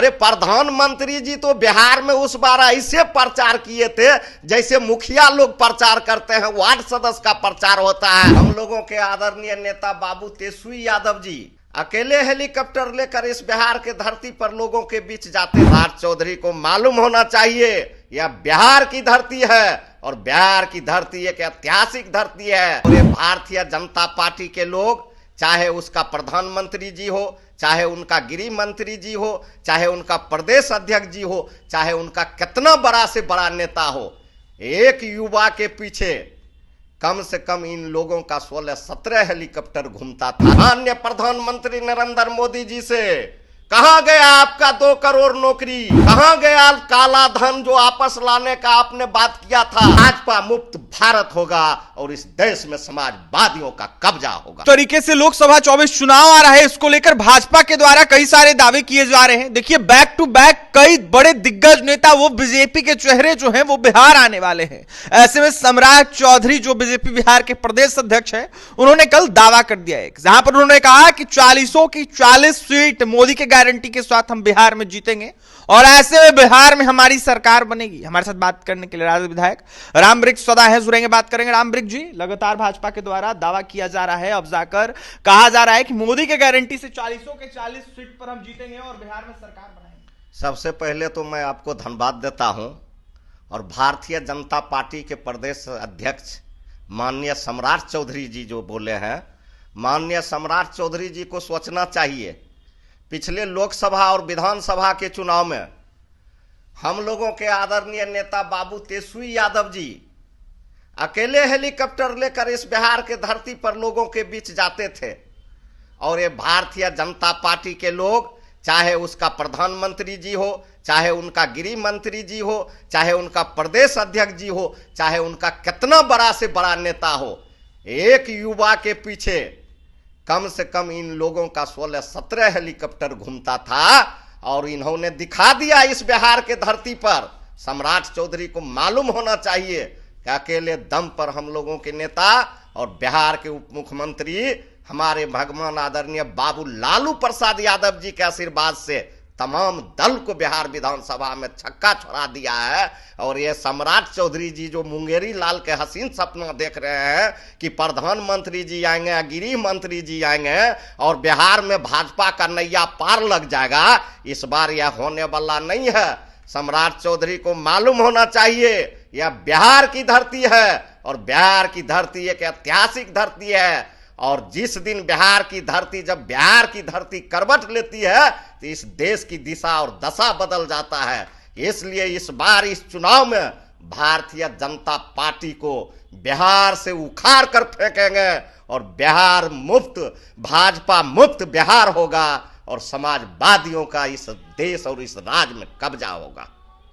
अरे प्रधानमंत्री जी तो बिहार में उस बार ऐसे प्रचार किए थे जैसे मुखिया लोग प्रचार करते हैं, वार्ड सदस्य का प्रचार होता है। हम लोगों के आदरणीय नेता बाबू तेजस्वी यादव जी अकेले हेलीकॉप्टर लेकर इस बिहार के धरती पर लोगों के बीच जाते। राज चौधरी को मालूम होना चाहिए यह बिहार की धरती है और बिहार की धरती एक ऐतिहासिक धरती है। और ये भारतीय जनता पार्टी के लोग, चाहे उसका प्रधानमंत्री जी हो, चाहे उनका गृह मंत्री जी हो, चाहे उनका प्रदेश अध्यक्ष जी हो, चाहे उनका कितना बड़ा से बड़ा नेता हो, एक युवा के पीछे कम से कम इन लोगों का 16-17 हेलीकॉप्टर घूमता था। माननीय प्रधानमंत्री नरेंद्र मोदी जी से कहां गया आपका 2 करोड़ नौकरी, कहां गया काला धन जो आपस लाने का आपने बात किया था। भाजपा मुक्त भारत होगा और इस देश में समाजवादियों का कब्जा होगा। तरीके से लोकसभा 24 चुनाव आ रहा है, इसको लेकर भाजपा के द्वारा कई सारे दावे किए जा रहे हैं। देखिए, बैक टू बैक कई बड़े दिग्गज नेता, वो बीजेपी के चेहरे जो हैं वो बिहार आने वाले हैं। ऐसे में सम्राट चौधरी जो बीजेपी बिहार के प्रदेश अध्यक्ष हैं, उन्होंने कल दावा कर दिया है, जहां पर उन्होंने कहा कि 40 की 40 सीट मोदी के गारंटी के साथ हम बिहार में जीतेंगे और ऐसे में बिहार में हमारी सरकार बनेगी। हमारे साथ बात करने के लिए राजद विधायक रामवृक्ष सदा है, जुड़ेंगे, बात करेंगे। रामवृक्ष जी, लगातार भाजपा के द्वारा दावा किया जा रहा है, अब जाकर कहा जा रहा है कि मोदी के गारंटी से 40 के 40 सीट पर हम जीतेंगे और बिहार में सरकार बनाएंगे। सबसे पहले तो मैं आपको धन्यवाद देता हूं और भारतीय जनता पार्टी के प्रदेश अध्यक्ष माननीय सम्राट चौधरी जी जो बोले हैं, माननीय सम्राट चौधरी जी को सोचना चाहिए। पिछले लोकसभा और विधानसभा के चुनाव में हम लोगों के आदरणीय नेता बाबू तेजस्वी यादव जी अकेले हेलीकॉप्टर लेकर इस बिहार के धरती पर लोगों के बीच जाते थे और ये भारतीय जनता पार्टी के लोग, चाहे उसका प्रधानमंत्री जी हो, चाहे उनका गृह मंत्री जी हो, चाहे उनका प्रदेश अध्यक्ष जी हो, चाहे उनका कितना बड़ा से बड़ा नेता हो, एक युवा के पीछे कम से कम इन लोगों का 16-17 हेलीकॉप्टर घूमता था और इन्होंने दिखा दिया इस बिहार के धरती पर। सम्राट चौधरी को मालूम होना चाहिए कि अकेले दम पर हम लोगों के नेता और बिहार के उप मुख्यमंत्री हमारे भगवान आदरणीय बाबू लालू प्रसाद यादव जी के आशीर्वाद से तमाम दल को बिहार विधानसभा में छक्का छोड़ा दिया है। और ये सम्राट चौधरी जी जो मुंगेरी लाल के हसीन सपना देख रहे हैं कि प्रधानमंत्री जी आएंगे, गृह मंत्री जी आएंगे और बिहार में भाजपा का नैया पार लग जाएगा, इस बार यह होने वाला नहीं है। सम्राट चौधरी को मालूम होना चाहिए यह बिहार की धरती है और बिहार की धरती एक ऐतिहासिक धरती है। और जिस दिन बिहार की धरती, जब बिहार की धरती करवट लेती है तो इस देश की दिशा और दशा बदल जाता है। इसलिए इस बार इस चुनाव में भारतीय जनता पार्टी को बिहार से उखाड़ कर फेंकेंगे और बिहार मुक्त, भाजपा मुक्त बिहार होगा और समाजवादियों का इस देश और इस राज्य में कब्जा होगा।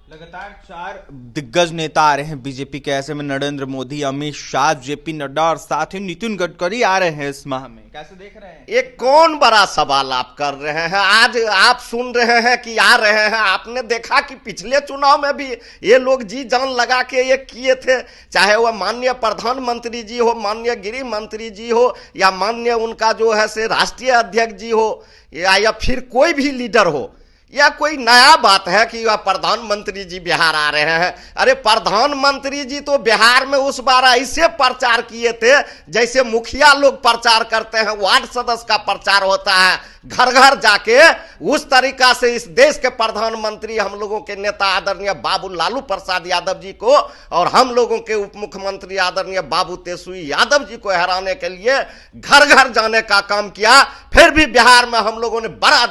लगातार 4 दिग्गज नेता आ रहे हैं बीजेपी के, ऐसे में नरेंद्र मोदी, अमित शाह, जेपी नड्डा और साथ ही नितिन गडकरी आ रहे हैं इस माह में। कैसे देख रहे हैं? एक कौन बड़ा सवाल आप कर रहे हैं? आज आप सुन रहे हैं कि आ रहे हैं। आपने देखा कि पिछले चुनाव में भी ये लोग जी जान लगा के ये किए थे, चाहे वह माननीय प्रधानमंत्री जी हो, माननीय गृह मंत्री जी हो या माननीय उनका जो है से राष्ट्रीय अध्यक्ष जी हो या फिर कोई भी लीडर हो। यह कोई नया बात है कि वह प्रधानमंत्री जी बिहार आ रहे हैं? अरे प्रधानमंत्री जी तो बिहार में उस बार ऐसे प्रचार किए थे जैसे मुखिया लोग प्रचार करते हैं, वार्ड सदस्य का प्रचार होता है, घर घर जाके उस तरीका से इस देश के प्रधानमंत्री, हम लोगों के नेता आदरणीय बाबू लालू प्रसाद यादव जी को और हम लोगों के उप मुख्यमंत्री आदरणीय बाबू तेजस्वी यादव जी को हराने के लिए घर घर जाने का काम किया। फिर भी बिहार में हम लोगों ने बड़ा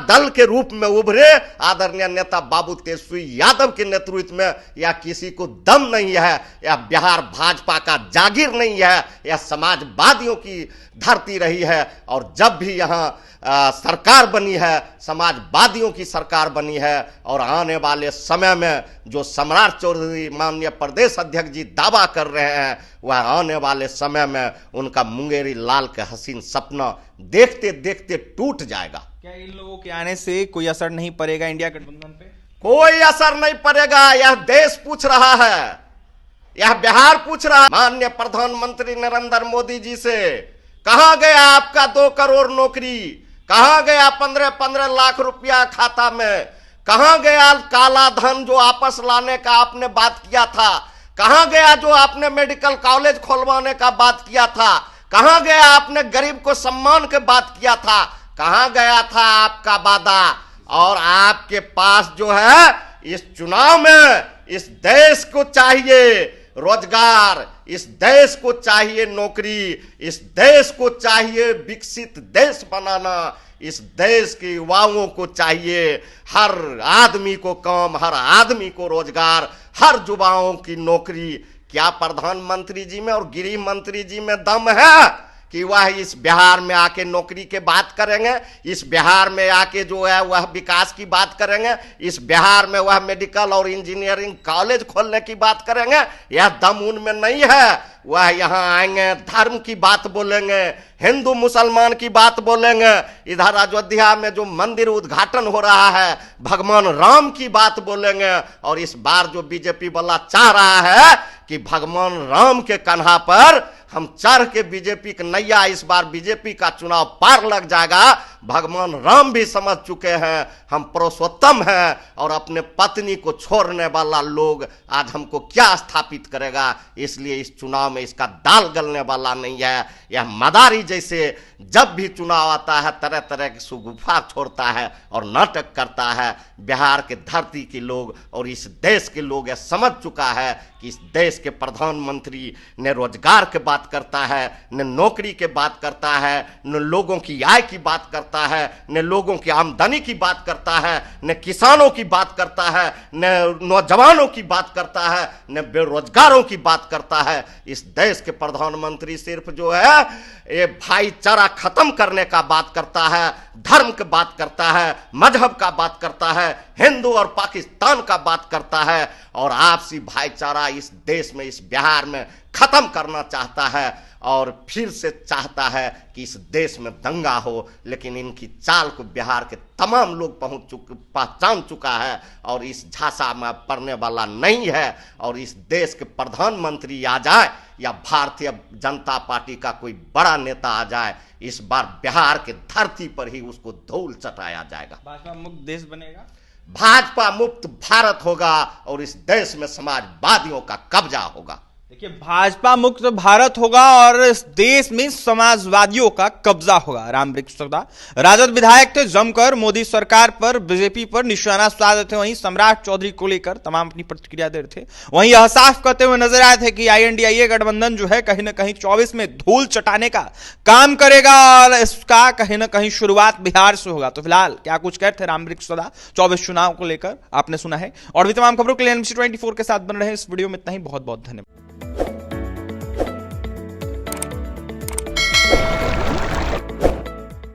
दल के रूप में उभरे आदरणीय नेता बाबू तेजस्वी यादव के नेतृत्व में। या किसी को दम नहीं है, यह बिहार भाजपा का जागीर नहीं है, यह समाजवादियों की धरती रही है। और जब भी यहाँ सरकार बनी है, समाजवादियों की सरकार बनी है और आने वाले समय में जो सम्राट चौधरी माननीय प्रदेश अध्यक्ष जी दावा कर रहे हैं, वह आने वाले समय में उनका मुंगेरी लाल के हसीन सपना देखते देखते टूट जाएगा। क्या इन लोगों के आने से कोई असर नहीं पड़ेगा इंडिया गठबंधन पे? कोई असर नहीं पड़ेगा। यह देश पूछ रहा है, यह बिहार पूछ रहा है। माननीय प्रधानमंत्री नरेंद्र मोदी जी से कहां गया आपका 2 करोड़ नौकरी, कहां गया 15-15 लाख रुपया खाता में? कहां गया काला धन जो आपस लाने का आपने बात किया था? कहां गया जो आपने मेडिकल कॉलेज खोलवाने का बात किया था? कहां गया आपने गरीब को सम्मान के बात किया था? कहां गया था आपका वादा? और आपके पास जो है इस चुनाव में इस देश को चाहिए रोजगार, इस देश को चाहिए नौकरी, इस देश को चाहिए विकसित देश बनाना, इस देश के युवाओं को चाहिए हर आदमी को काम, हर आदमी को रोजगार, हर युवाओं की नौकरी। क्या प्रधानमंत्री जी में और गृह मंत्री जी में दम है कि वह इस बिहार में आके नौकरी के बात करेंगे, इस बिहार में आके जो है वह विकास की बात करेंगे, इस बिहार में वह मेडिकल और इंजीनियरिंग कॉलेज खोलने की बात करेंगे? यह दम उनमें नहीं है। वह यहाँ आएंगे धर्म की बात बोलेंगे, हिंदू मुसलमान की बात बोलेंगे, इधर अयोध्या में जो मंदिर उद्घाटन हो रहा है भगवान राम की बात बोलेंगे। और इस बार जो बीजेपी वाला चाह रहा है कि भगवान राम के कन्हा पर हम चढ़ के बीजेपी की नैया, इस बार बीजेपी का चुनाव पार लग जाएगा। भगवान राम भी समझ चुके हैं हम पुरुषोत्तम हैं और अपने पत्नी को छोड़ने वाला लोग आज हमको क्या स्थापित करेगा। इसलिए इस चुनाव में इसका दाल गलने वाला नहीं है। यह मदारी जैसे जब भी चुनाव आता है तरह तरह की सुगुफा छोड़ता है और नाटक करता है। बिहार के धरती के लोग और इस देश के लोग यह समझ चुका है कि इस देश के प्रधानमंत्री न रोजगार की बात करता है, न नौकरी की बात करता है, न लोगों की आय की बात करता है, न लोगों की आमदनी की बात करता है, न किसानों की बात करता है, न नौजवानों की बात करता है, न बेरोजगारों की बात करता है। इस देश के प्रधानमंत्री सिर्फ जो है ये भाईचारा खत्म करने का बात करता है, धर्म की बात करता है, मजहब का बात करता है, हिंदू और पाकिस्तान का बात करता है और आपसी भाईचारा इस देश में, इस बिहार में खत्म करना चाहता है और फिर से चाहता है कि इस देश में दंगा हो। लेकिन इनकी चाल को बिहार के तमाम लोग पहचान चुका है और इस झांसा में पड़ने वाला नहीं है। और इस देश के प्रधानमंत्री आ जाए या भारतीय जनता पार्टी का कोई बड़ा नेता आ जाए, इस बार बिहार के धरती पर ही उसको धूल चटाया जाएगा। भाजपा मुक्त देश बनेगा, भाजपा मुक्त भारत होगा और इस देश में समाजवादियों का कब्जा होगा। देखिए, भाजपा मुक्त भारत होगा और इस देश में समाजवादियों का कब्जा होगा। रामवृक्ष सौदा राजद विधायक थे, जमकर मोदी सरकार पर, बीजेपी पर निशाना साधे थे। वहीं सम्राट चौधरी को लेकर तमाम अपनी प्रतिक्रिया दे रहे थे। वहीं यह साफ करते हुए नजर आए थे कि INDIA गठबंधन जो है कहीं ना कहीं 24 में धूल चटाने का काम करेगा और इसका कहीं ना कहीं शुरुआत बिहार से होगा। तो फिलहाल क्या कुछ कहते थे रामवृक्ष सौदा 24 चुनाव को लेकर आपने सुना है। और भी तमाम खबरों के लिए NBC 24 के साथ बन रहे हैं। इस वीडियो में इतना ही। बहुत बहुत धन्यवाद।